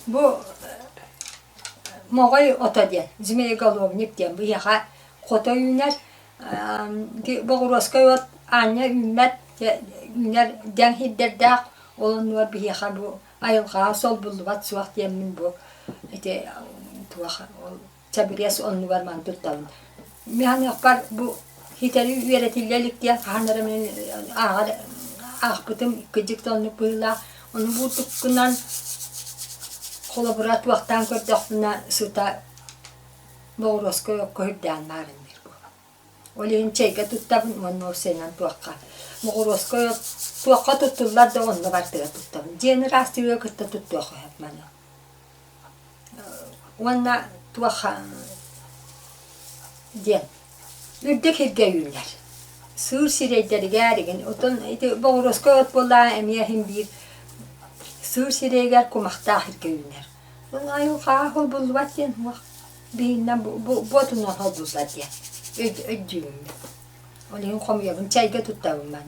Bu Moğay ota diyen, Zimeye Galovnik diyen bu yaha kota yüner, Boğroskay ot anne ümmet, üner den hidderdak, olan var bir yaha bu ayılğa sol bulduvat suak diyen min bu, tuak, çabiriyas onu var man tuttavun. Mihan yakbar bu hiteri üretillelik diye hanlarımın ağbıtım gıcık tonluk buyla, onu bu tukkunan kolaborat vaktan kördüğüne suta Boğroskay yok kördüğün marindir bu. Oleyin çeyge tuttabın onu senin tuakka. Boğroskay yok tuakka tuttular da onu vartıga tuttabın. Jenerasiyo kıtta tuttuğa hep bana. Ona tuakka diyen. Ürdek hirge yüller. Sığır sireyleri gergin. Oton Boğroskay yok bolla emiyahim bir sığır sireyler kumakta hirge yüller. Bunlar yok ha hol bulduvat diyen. Bihinden botundan hol bulduvat diyen. Ödüğüm. Oleyin komuyabın çayga tuttabın bana.